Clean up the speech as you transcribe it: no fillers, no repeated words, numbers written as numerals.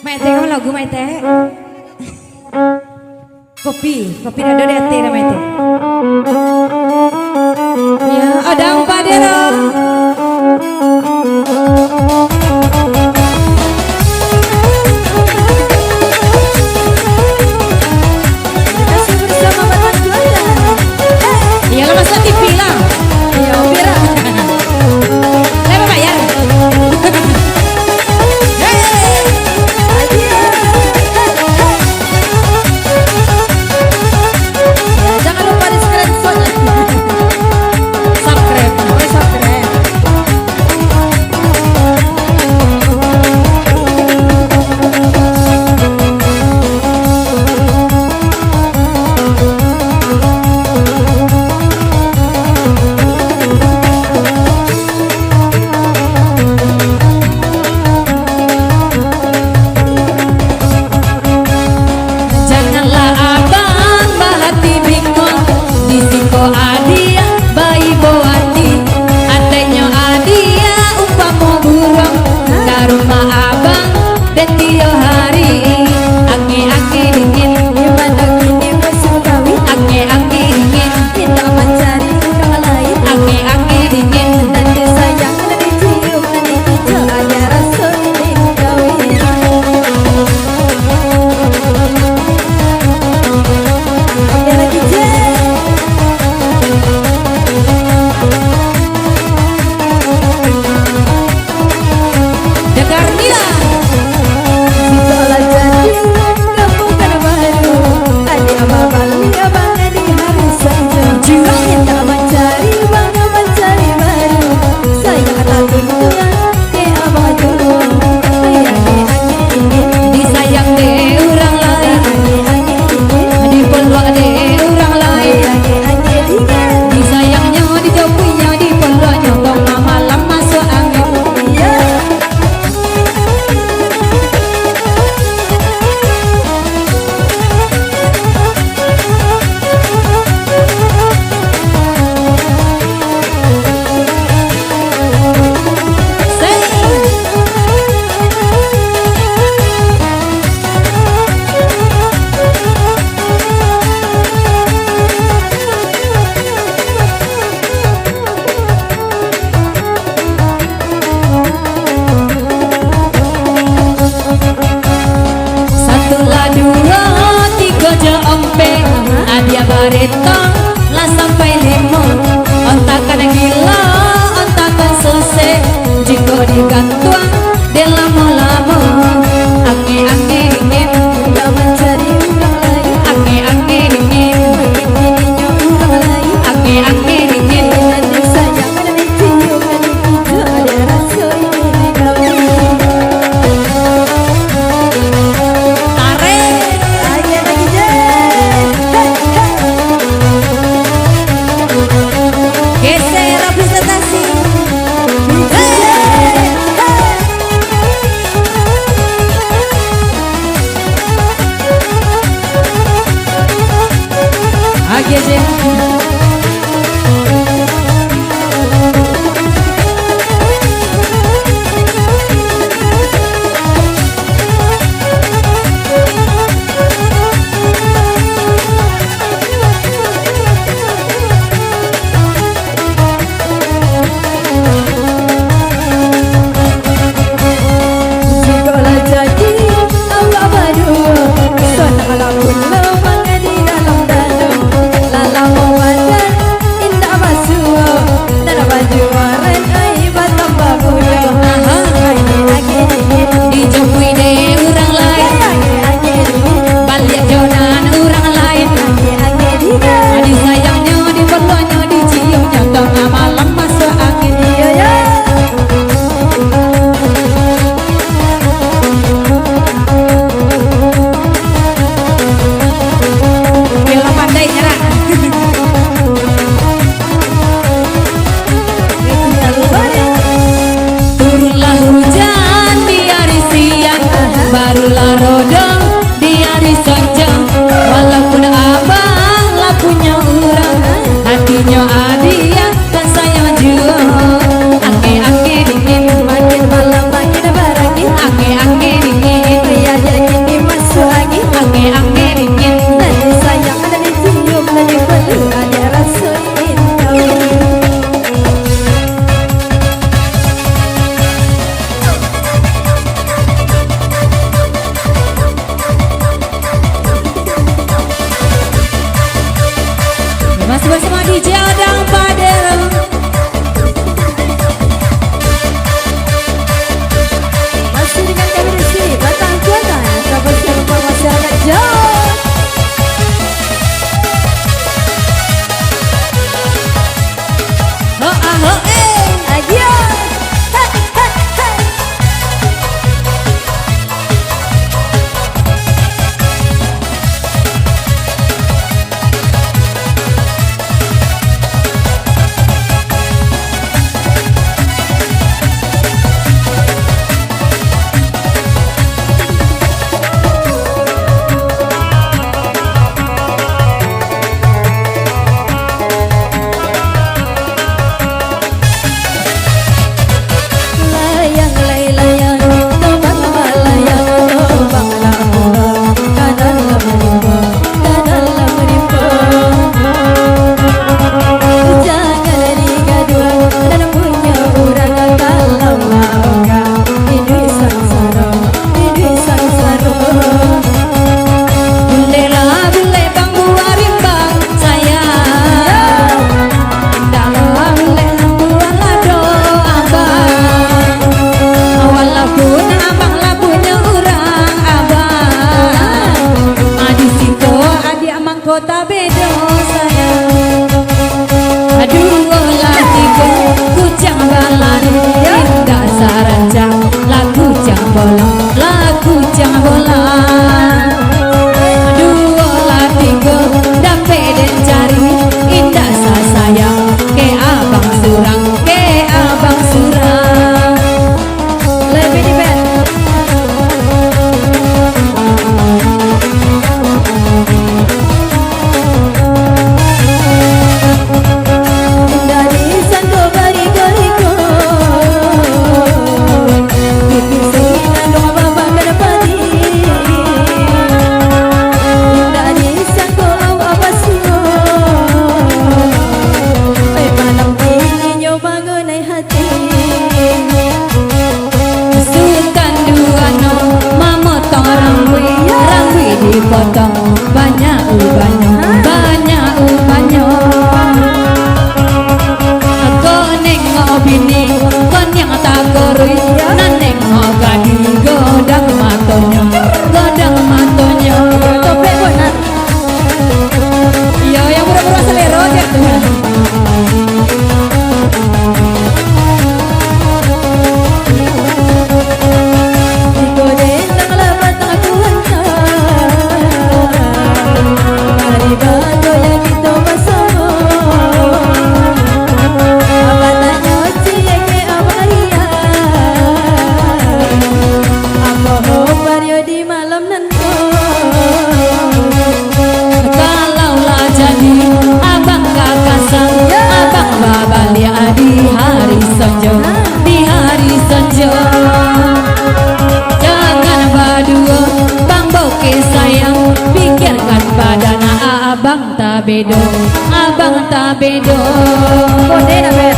Maite kamu lagu Maite. Kopi ada di hati Maite. Ya, ada apa dera? Adia barito lah sampai limo, ontakan gila, ontakan sose, jiko digantung de lamo-lamo, angge-angge dingin, tak mencari orang lain, angge-angge dingin, orang lain, angge-angge dingin, nanti sayang nanti cium nanti ada rasa yang dikawin. Tarik, aja lagi je. bocah bola. Dua lah tiga dapat dan cari indah sayang ke abang surang, ke abang surang. Lebih di bed. Dipotong banyak ubahnya, banyak ubahnya. Aku nengok bini, kon yang tak korui, nan nengok gadi, godang matonya, godang matonya. Topeng bonan. Yo yang pura-pura selero aja tuh. Di hari senja, di hari senja. Jangan berdua, bang boke sayang, pikirkan badana abang tak bedo, abang tak bedo. Kode na bet.